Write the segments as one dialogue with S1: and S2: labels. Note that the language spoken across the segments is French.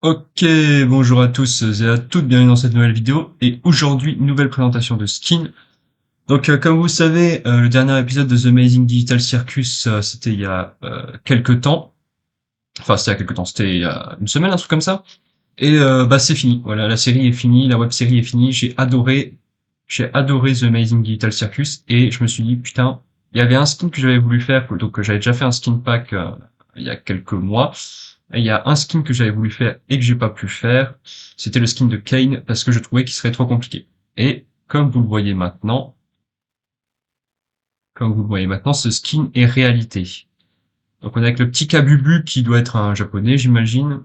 S1: Ok, bonjour à tous et à toutes, bienvenue dans cette nouvelle vidéo. Et aujourd'hui, nouvelle présentation de skin. Donc, comme vous savez, le dernier épisode de The Amazing Digital Circus, c'était il y a quelques temps. Enfin, c'était il y a quelques temps, c'était il y a une semaine, un truc comme ça. Et bah, c'est fini. Voilà, la série est finie, la web série est finie. J'ai adoré The Amazing Digital Circus. Et je me suis dit, putain, il y avait un skin que j'avais voulu faire, donc j'avais déjà fait un skin pack il y a quelques mois. Et il y a un skin que j'avais voulu faire et que j'ai pas pu faire. C'était le skin de Kane parce que je trouvais qu'il serait trop compliqué. Et comme vous le voyez maintenant, ce skin est réalité. Donc on est avec le petit Kabubu qui doit être un japonais, j'imagine.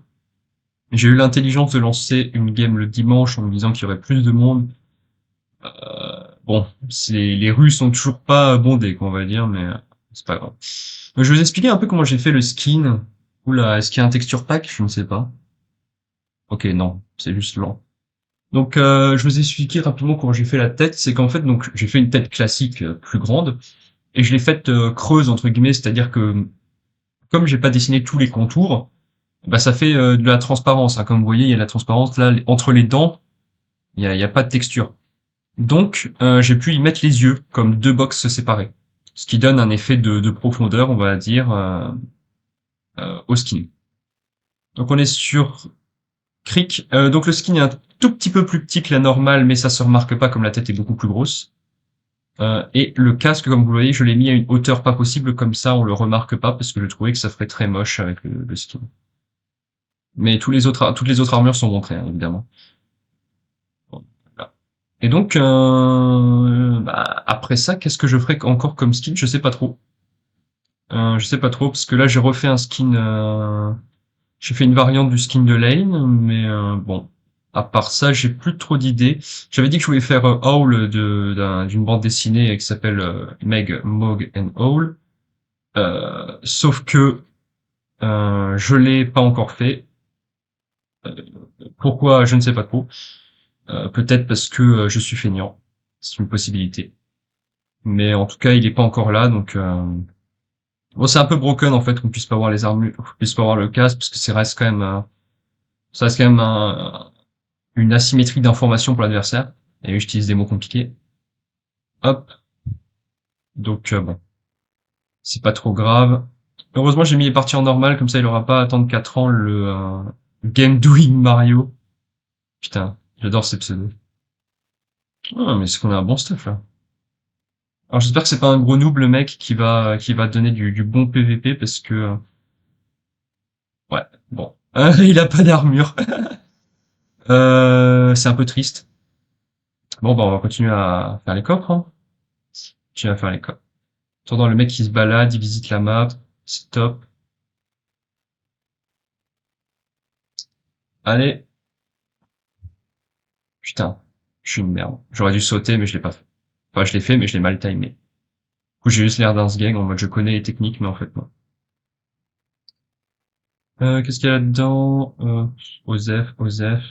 S1: J'ai eu l'intelligence de lancer une game le dimanche en me disant qu'il y aurait plus de monde. Bon, les rues sont toujours pas bondées, quoi, on va dire, mais c'est pas grave. Donc, je vais vous expliquer un peu comment j'ai fait le skin. Oula, est-ce qu'il y a un texture pack? Je ne sais pas. Ok, non, c'est juste lent. Donc, je vous ai expliqué rapidement comment j'ai fait la tête. C'est qu'en fait, donc, j'ai fait une tête classique plus grande et je l'ai faite creuse entre guillemets, c'est-à-dire que comme j'ai pas dessiné tous les contours, bah ça fait de la transparence, hein. Comme vous voyez, il y a la transparence là entre les dents, il y a pas de texture. Donc, j'ai pu y mettre les yeux comme deux boxes séparés, ce qui donne un effet de profondeur, on va dire, au skin. Donc, on est sur Cric. Donc, le skin est un tout petit peu plus petit que la normale, mais ça se remarque pas comme la tête est beaucoup plus grosse. Et le casque, comme vous le voyez, je l'ai mis à une hauteur pas possible, comme ça on le remarque pas, parce que je trouvais que ça ferait très moche avec le skin. Mais toutes les autres armures sont montrées, hein, évidemment. Bon, voilà. Et donc, bah, après ça, qu'est-ce que je ferais encore comme skin? Je sais pas trop. Je sais pas trop, parce que là j'ai refait un skin, j'ai fait une variante du skin de Lane, mais bon. À part ça, j'ai plus trop d'idées. J'avais dit que je voulais faire Howl d'une bande dessinée qui s'appelle Meg, Mog and Howl. Sauf que je l'ai pas encore fait. Euh, Pourquoi? Je ne sais pas trop. Peut-être parce que je suis feignant. C'est une possibilité. Mais en tout cas, il est pas encore là, donc bon, c'est un peu broken en fait qu'on puisse pas voir les armures, qu'on puisse pas voir le casque, parce que ça reste quand même une asymétrie d'information pour l'adversaire. Et j'utilise des mots compliqués. Hop. Donc bon, c'est pas trop grave. Heureusement, j'ai mis les parties en normal, comme ça il aura pas à attendre 4 ans le Game Doing Mario. Putain, j'adore ces pseudos. Ah, mais c'est qu'on a un bon stuff là. Alors j'espère que c'est pas un gros noob le mec qui va donner du bon PVP parce que ouais, bon. Il a pas d'armure. C'est un peu triste. Bon bah on va continuer à faire les coffres, hein. Continuer à faire les coffres. Attendant le mec qui se balade, il visite la map, c'est top. Allez, putain, je suis une merde. J'aurais dû sauter mais je l'ai pas fait. Enfin je l'ai fait mais je l'ai mal timé. Du coup j'ai juste l'air d'un sgeg en mode je connais les techniques mais en fait non. Qu'est-ce qu'il y a là-dedans? Osef, Osef.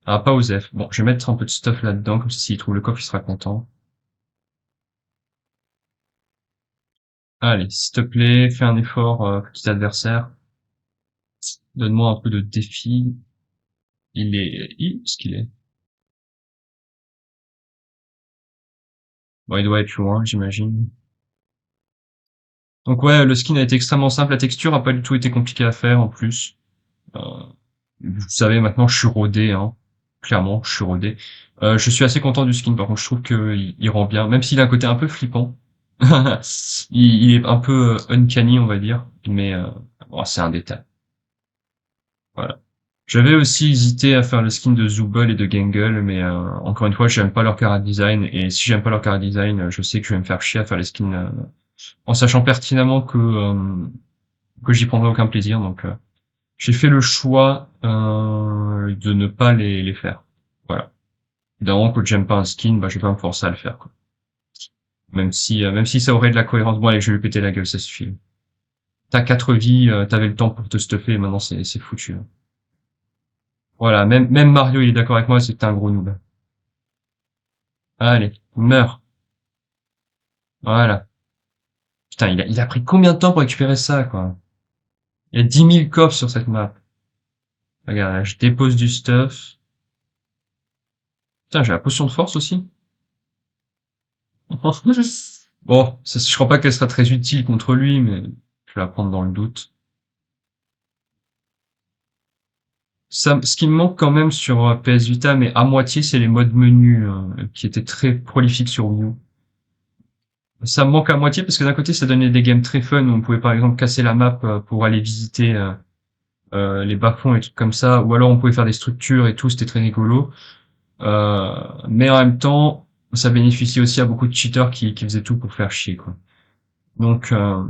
S1: Ah, pas Osef. Bon, je vais mettre un peu de stuff là-dedans, comme ça, s'il trouve le coffre, il sera content. Allez, s'il te plaît, fais un effort, petit adversaire. Donne-moi un peu de défi. Ce qu'il est? Bon, il doit être loin, j'imagine. Donc ouais, le skin a été extrêmement simple, la texture a pas du tout été compliquée à faire, en plus. Euh, Vous savez, maintenant, je suis rodé, hein. Clairement, je suis rodé. Je suis assez content du skin, par contre, je trouve qu'il rend bien, même s'il a un côté un peu flippant. Il est un peu uncanny, on va dire, mais bon, c'est un détail. Voilà. J'avais aussi hésité à faire le skin de Zooble et de Gangle, mais encore une fois, j'aime pas leur chara design, et si j'aime pas leur chara design, je sais que je vais me faire chier à faire les skins en sachant pertinemment que j'y prendrai aucun plaisir, donc j'ai fait le choix de ne pas les faire. Voilà. Évidemment, quand j'aime pas un skin, bah je vais pas me forcer à le faire, quoi. Même si ça aurait de la cohérence, bon allez, je vais lui péter la gueule, ça suffit. T'as 4 vies, t'avais le temps pour te stuffer, et maintenant c'est foutu, hein. Voilà, même Mario, il est d'accord avec moi, c'est que t'es un gros noob. Allez, meurs. Voilà. Putain, il a pris combien de temps pour récupérer ça, quoi? Il y a 10 000 coffres sur cette map. Regarde, là, je dépose du stuff. Putain, j'ai la potion de force aussi. Bon, je crois pas qu'elle sera très utile contre lui, mais je vais la prendre dans le doute. Ce qui me manque quand même sur PS Vita, mais à moitié, c'est les modes menus qui étaient très prolifiques sur Wii U. Ça me manque à moitié parce que d'un côté, ça donnait des games très fun où on pouvait par exemple casser la map pour aller visiter les bas-fonds et trucs comme ça, ou alors on pouvait faire des structures et tout, c'était très rigolo. Euh, mais en même temps, ça bénéficiait aussi à beaucoup de cheaters qui faisaient tout pour faire chier, quoi. Donc, euh,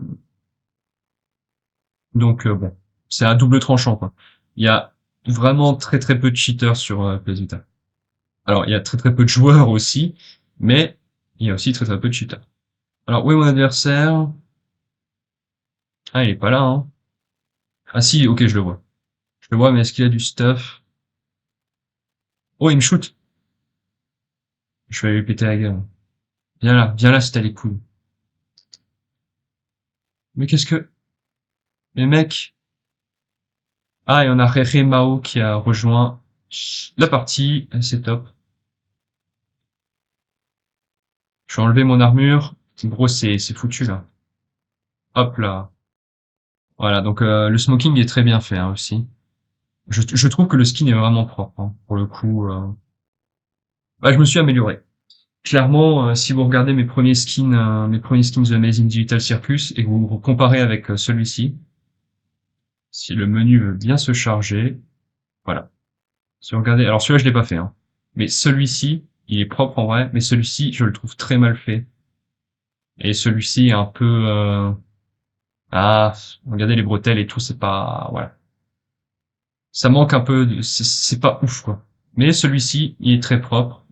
S1: donc, bon, c'est à double tranchant, quoi. Il y a vraiment très très peu de cheaters sur PS Vita. Alors, il y a très très peu de joueurs aussi, mais il y a aussi très très peu de cheaters. Alors, où est mon adversaire? Ah, il est pas là, hein. Ah si, ok, je le vois. Je le vois, mais est-ce qu'il a du stuff? Oh, il me shoot. Je vais lui péter la gueule. Viens là, si t'as les couilles. Mais qu'est-ce que... Mais mec... Ah, et on a Rere Mao qui a rejoint la partie, c'est top. Je vais enlever mon armure. Gros, c'est foutu, là. Hop là. Voilà, donc le smoking est très bien fait, hein, aussi. Je trouve que le skin est vraiment propre, hein, pour le coup. Bah, je me suis amélioré. Clairement, si vous regardez mes premiers skins de Amazing Digital Circus et que vous comparez avec celui-ci, si le menu veut bien se charger, voilà. Si vous regardez, alors celui-là je l'ai pas fait, hein, mais celui-ci, il est propre en vrai, mais celui-ci, je le trouve très mal fait. Et celui-ci est un peu, ah, regardez les bretelles et tout, c'est pas, voilà. Ça manque un peu, c'est pas ouf quoi. Mais celui-ci, il est très propre,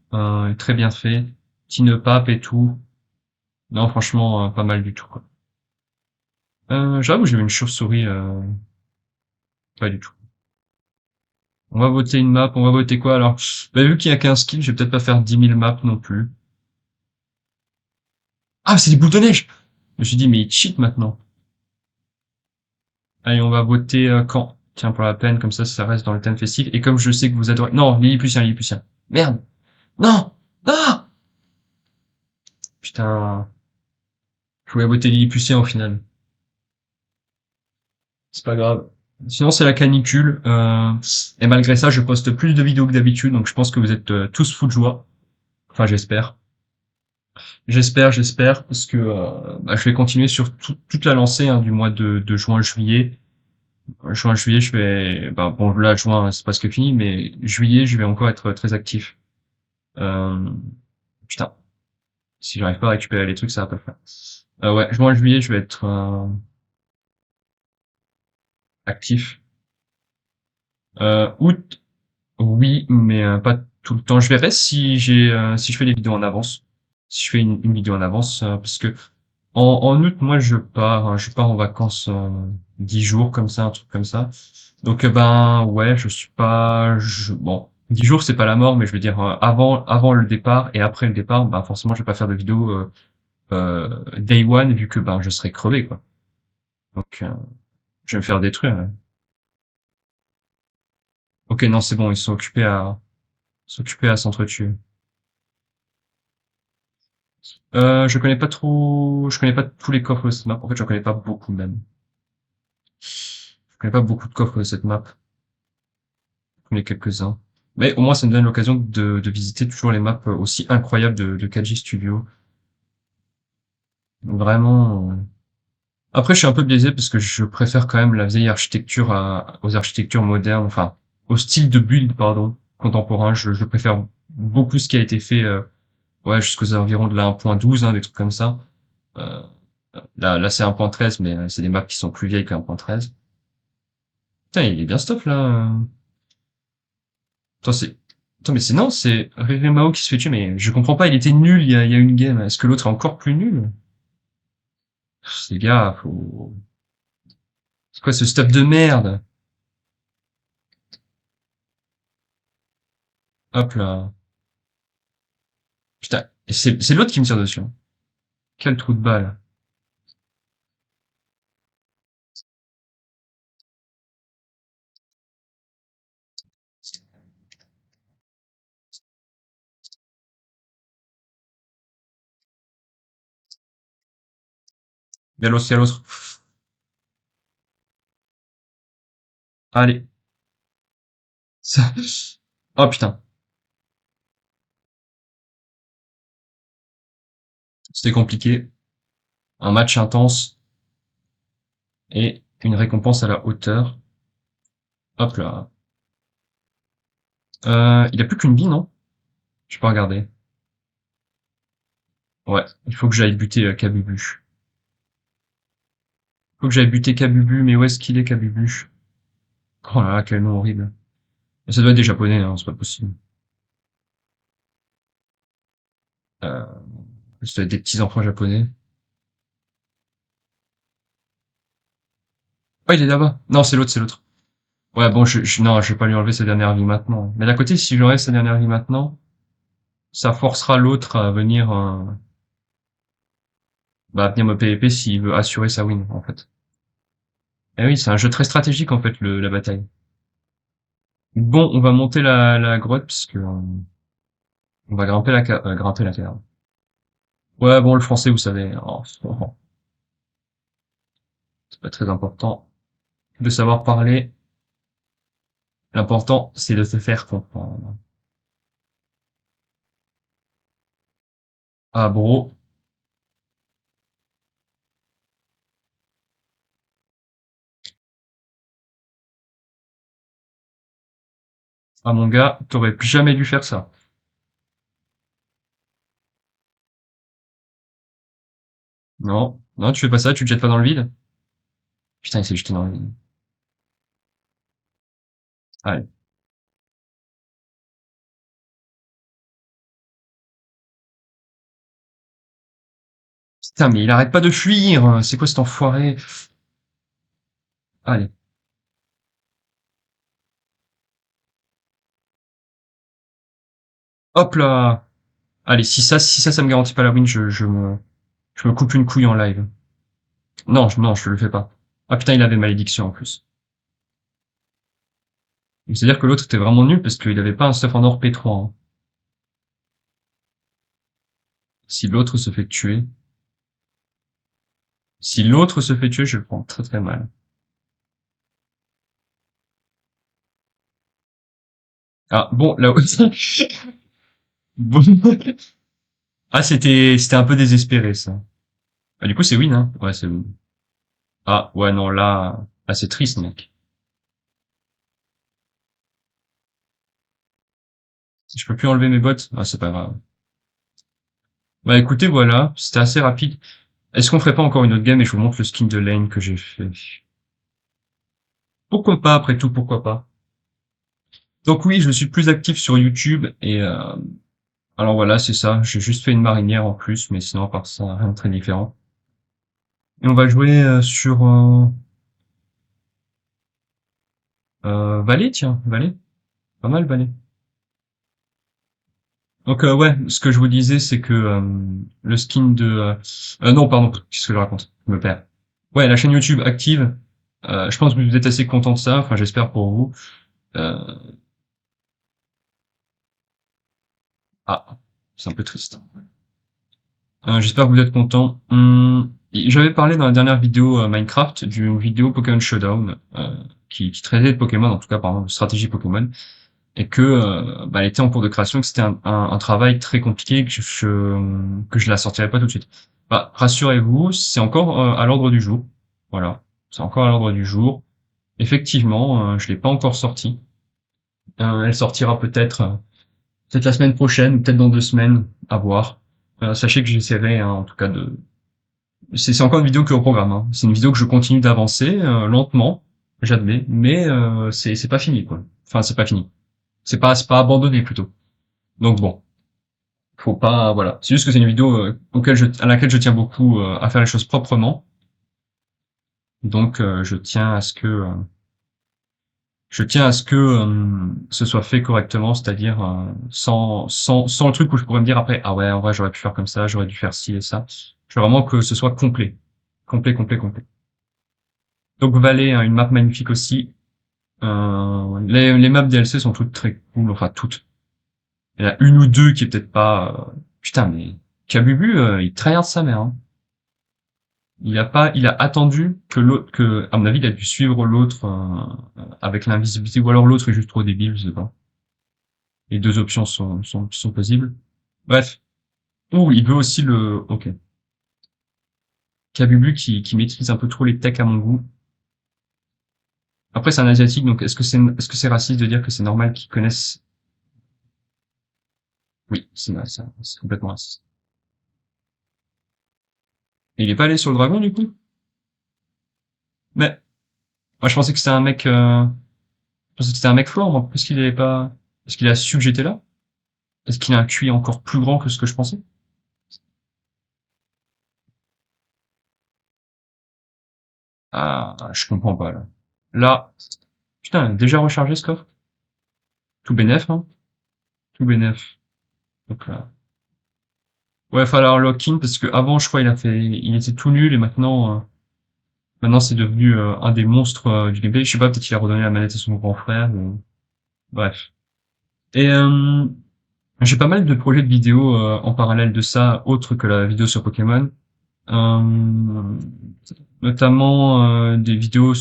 S1: très bien fait, petit nœud pape et tout. Non, franchement, pas mal du tout quoi. J'avoue, j'ai vu une chauve-souris, pas du tout. On va voter une map, on va voter quoi alors? Bah, vu qu'il y a qu'un skill, je vais peut-être pas faire 10 000 maps non plus. Ah, c'est des boules de neige! Je me suis dit, mais il cheat maintenant. Allez, on va voter quand? Tiens, pour la peine, comme ça reste dans le thème festif. Et comme je sais que vous adorez... Non, Lilliputien, Lilliputien. Merde! Non! Non! Putain, je voulais voter Lilliputien au final. C'est pas grave. Sinon, c'est la canicule. Et malgré ça, je poste plus de vidéos que d'habitude, donc je pense que vous êtes tous fous de joie. Enfin, j'espère. J'espère, parce que bah, je vais continuer sur toute la lancée hein, du mois de juin-juillet. Juin-juillet, je vais... Bah, bon, là, juin, c'est presque fini, mais juillet, je vais encore être très actif. Euh, putain, si j'arrive pas à récupérer les trucs, ça va pas le faire. Ouais, juin-juillet, je vais être actif. Août, oui, mais pas tout le temps. Je verrai si je fais des vidéos en avance. Si je fais une vidéo en avance, parce que en août, moi, je pars en vacances 10 jours comme ça, un truc comme ça. Donc, ben, ouais, je suis pas, bon, 10 jours, c'est pas la mort, mais je veux dire, avant le départ et après le départ, ben, forcément, je vais pas faire de vidéo, day one, vu que, ben, je serai crevé, quoi. Donc, je vais me faire détruire. Ouais. Ok, non, c'est bon, ils sont occupés à s'entretuer. Je connais pas tous les coffres de cette map. En fait, je connais pas beaucoup même. Je connais pas beaucoup de coffres de cette map. Je connais quelques-uns. Mais au moins, ça me donne l'occasion de visiter toujours les maps aussi incroyables de KG Studio. Vraiment. Après, je suis un peu biaisé parce que je préfère quand même la vieille architecture aux architectures modernes, enfin, au style de build, pardon, contemporain. Je préfère beaucoup ce qui a été fait, ouais, jusqu'aux environs de la 1.12, hein, des trucs comme ça. Euh, là, c'est 1.13, mais c'est des maps qui sont plus vieilles que 1.13. Putain, il est bien stuff, là. Attends, attends, mais c'est non, c'est Riremao qui se fait tuer, mais je comprends pas, il était nul il y a une game. Est-ce que l'autre est encore plus nul? Les gars, faut... C'est quoi ce stuff de merde? Hop là. Putain, et c'est l'autre qui me tire dessus. Hein. Quel trou de balle. Il y a l'autre, il y a l'autre. Allez. Ça- Oh putain, c'était compliqué. Un match intense et une récompense à la hauteur. Hop là. Il a plus qu'une vie, non? Je peux regarder. Ouais, il faut que j'aille buter Kabubu. Faut que j'aille buter Kabubu, mais où est-ce qu'il est, Kabubu? Oh là là, quel nom horrible. Et ça doit être des japonais, hein, c'est pas possible. Euh, ça doit être des petits enfants japonais. Oh, il est là-bas. Non, c'est l'autre, c'est l'autre. Ouais, bon, non, je vais pas lui enlever sa dernière vie maintenant. Mais d'un côté, si je lui enlève sa dernière vie maintenant, ça forcera l'autre à venir, bah, à venir me PVP s'il veut assurer sa win, en fait. Et oui, c'est un jeu très stratégique, en fait, la bataille. Bon, on va monter la grotte, parce que, on va grimper la cave. Ouais, bon, le français, vous savez, oh, c'est pas très important de savoir parler. L'important, c'est de se faire comprendre. Ah, bro. Ah, mon gars, t'aurais plus jamais dû faire ça. Non. Non, tu fais pas ça, tu te jettes pas dans le vide. Putain, il s'est jeté dans le vide. Allez. Putain, mais il arrête pas de fuir. C'est quoi cet enfoiré? Allez. Hop là. Allez, ça me garantit pas la win, je me coupe une couille en live. Non, non, je le fais pas. Ah putain, il avait malédiction en plus. C'est-à-dire que l'autre était vraiment nul parce qu'il avait pas un stuff en or P3, hein. Si l'autre se fait tuer, si l'autre se fait tuer, je le prends très très mal. Ah, bon, là aussi. Bon. Ah, c'était un peu désespéré, ça. Ah, du coup, c'est win, hein. Ouais, c'est win. Ah, ouais, non, là, c'est triste, mec. Si je peux plus enlever mes bottes, ah, c'est pas grave. Bah, écoutez, voilà. C'était assez rapide. Est-ce qu'on ferait pas encore une autre game et je vous montre le skin de lane que j'ai fait? Pourquoi pas, après tout, pourquoi pas? Donc oui, je suis plus actif sur YouTube et alors voilà, c'est ça. J'ai juste fait une marinière en plus, mais sinon, à part ça, rien de très différent. Et on va jouer sur Valet, tiens, Valet. Pas mal, Valet. Donc ouais, ce que je vous disais, c'est que le skin de... non, pardon, qu'est-ce que je raconte? Je me perds. Ouais, la chaîne YouTube active. Je pense que vous êtes assez content de ça. Enfin, j'espère pour vous. Euh, ah, c'est un peu triste. J'espère que vous êtes content. J'avais parlé dans la dernière vidéo Minecraft d'une vidéo Pokémon Showdown qui traitait de Pokémon, en tout cas pardon, de stratégie Pokémon, et que bah, elle était en cours de création, que c'était un travail très compliqué, que je la sortirais pas tout de suite. Bah, rassurez-vous, c'est encore à l'ordre du jour. Voilà, c'est encore à l'ordre du jour. Effectivement, je l'ai pas encore sortie. Elle sortira peut-être la semaine prochaine, ou peut-être dans 2 semaines, à voir. Sachez que j'essaierai hein, en tout cas de c'est encore une vidéo qui est au programme, hein. C'est une vidéo que je continue d'avancer lentement, j'admets, mais c'est pas fini quoi. Enfin c'est pas fini. C'est pas abandonné plutôt. Donc bon, faut pas voilà. C'est juste que c'est une vidéo à laquelle je tiens beaucoup à faire les choses proprement. Donc je tiens à ce que ce soit fait correctement, c'est-à-dire sans le truc où je pourrais me dire après ah ouais en vrai j'aurais pu faire comme ça, j'aurais dû faire ci et ça. Je veux vraiment que ce soit complet, complet, complet, complet. Donc Valais, hein, une map magnifique aussi. Les maps DLC sont toutes très cool, enfin toutes. Il y en a une ou deux qui est peut-être pas. Putain, mais Kabubu, il tryhard sa mère. Hein. Il a attendu que l'autre, à mon avis, il a dû suivre l'autre avec l'invisibilité, ou alors l'autre est juste trop débile, je sais pas. Les deux options sont possibles. Bref. Ou il veut aussi le, ok. Kabubu qui maîtrise un peu trop les techs à mon goût. Après, c'est un asiatique, donc est-ce que c'est raciste de dire que c'est normal qu'ils connaissent? Oui, c'est complètement raciste. Et il est pas allé sur le dragon, du coup? Mais, moi, je pensais que c'était un mec, je pensais que c'était un mec fort, moi. Parce qu'il avait pas, est-ce qu'il a su que j'étais là? Est-ce qu'il a un QI encore plus grand que ce que je pensais? Ah, je comprends pas, là. Là, putain, déjà rechargé ce coffre? Tout bénef, hein? Tout bénef. Donc là. Ouais, falloir lock-in parce que avant, je crois, il était tout nul et maintenant c'est devenu un des monstres du gameplay. Je sais pas, peut-être qu'il a redonné la manette à son grand frère. Bref. Et j'ai pas mal de projets de vidéos en parallèle de ça, autres que la vidéo sur Pokémon. Euh, Notamment des vidéos.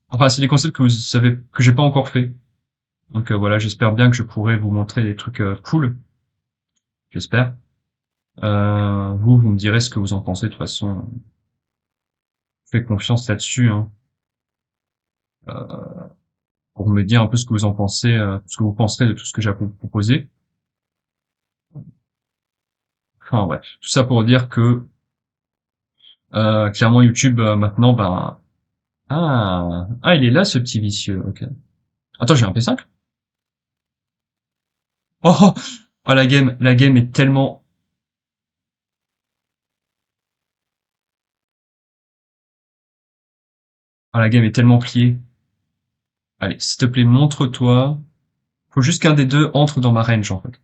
S1: Enfin, c'est des concepts que vous savez que j'ai pas encore fait. Donc voilà, j'espère bien que je pourrai vous montrer des trucs cool. J'espère. Vous me direz ce que vous en pensez. De toute façon, faites confiance là-dessus, hein, pour me dire un peu ce que vous en pensez, ce que vous penserez de tout ce que j'ai proposé. Enfin bref, tout ça pour dire que clairement YouTube maintenant, ben il est là ce petit vicieux. Ok. Attends, j'ai un P5. Oh, oh, oh, la game est tellement, la game est tellement pliée. Allez, s'il te plaît, montre-toi. Faut juste qu'un des deux entre dans ma range en fait.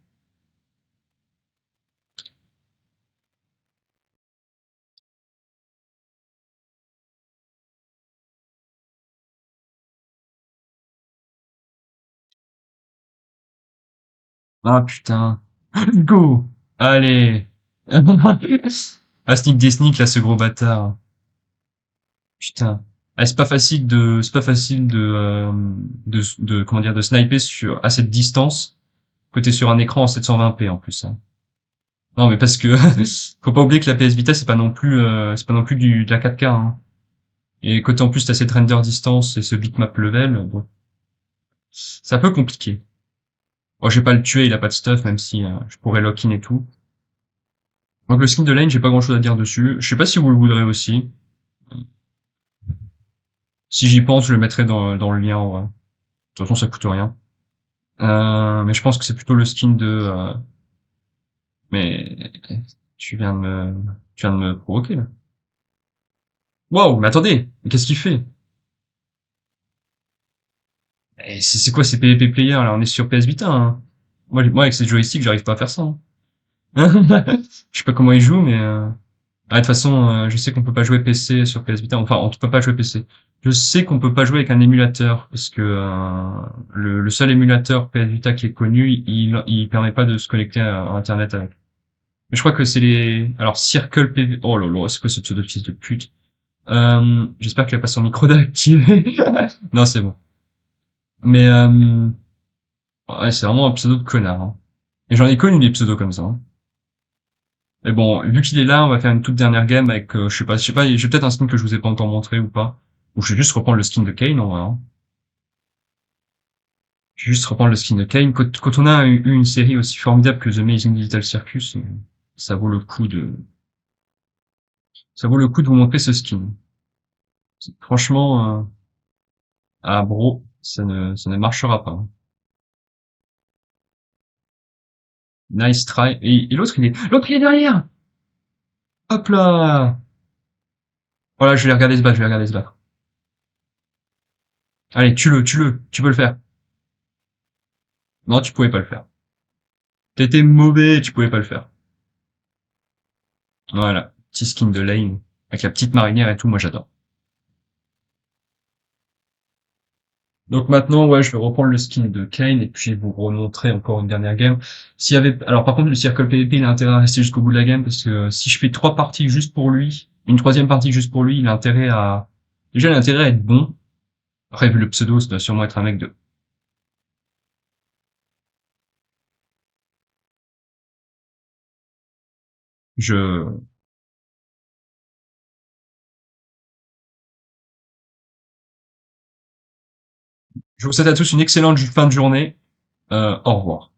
S1: Ah putain. Go. Allez. Ah sneak des sneaks là, ce gros bâtard. Putain. Ah, c'est pas facile comment dire, de sniper à cette distance, côté sur un écran en 720p en plus, hein. Non, mais parce que, faut pas oublier que la PS Vita, c'est pas non plus de la 4K, hein. Et côté en plus, t'as cette render distance et ce bitmap level, bon. C'est un peu compliqué. Bon, je vais pas le tuer, il a pas de stuff, même si, je pourrais lock-in et tout. Donc le skin de Lane, j'ai pas grand chose à dire dessus. Je sais pas si vous le voudrez aussi. Si j'y pense, je le mettrai dans le lien, ouais. De toute façon, ça coûte rien. Mais je pense que c'est plutôt le skin mais tu viens de me provoquer là. Waouh, mais attendez, mais qu'est-ce qu'il fait? Eh, c'est quoi ces PvP players là? On est sur PS Vita, hein. Moi avec ces joysticks, j'arrive pas à faire ça, hein. Je sais pas comment ils jouent, mais de toute façon, je sais qu'on peut pas jouer PC sur PS Vita. Enfin, on peut pas jouer PC. Je sais qu'on peut pas jouer avec un émulateur parce que le seul émulateur PS Vita qui est connu, il permet pas de se connecter à Internet avec. Mais je crois que c'est alors Circle PV. Oh là là, c'est quoi ce pseudo de fils de pute? J'espère qu'il a pas son micro d'activer. Non, c'est bon. Mais ouais, c'est vraiment un pseudo de connard, hein. Et j'en ai connu des pseudos comme ça, hein. Mais bon, vu qu'il est là, on va faire une toute dernière game avec, je sais pas, j'ai peut-être un skin que je vous ai pas encore montré ou pas. Ou je vais juste reprendre le skin de Kane, en vrai, hein. Je vais juste reprendre le skin de Kane. Quand on a eu une série aussi formidable que The Amazing Digital Circus, ça vaut le coup ça vaut le coup de vous montrer ce skin. Franchement, ah bro, ça ne marchera pas, hein. Nice try. Et l'autre il est derrière! Hop là! Voilà, je vais regarder ce battre, je vais regarder ce battre. Allez, tu peux le faire. Non, tu pouvais pas le faire. T'étais mauvais, tu pouvais pas le faire. Voilà. Petit skin de Lane. Avec la petite marinière et tout, moi j'adore. Donc maintenant, ouais, je vais reprendre le skin de Kane et puis vous remontrer encore une dernière game. Alors par contre, le Circle PvP, il a intérêt à rester jusqu'au bout de la game parce que si je fais 3 parties juste pour lui, Une troisième partie juste pour lui, déjà, il a intérêt à être bon. Après, vu le pseudo, ça doit sûrement être un mec de, je, je vous souhaite à tous une excellente fin de journée. Au revoir.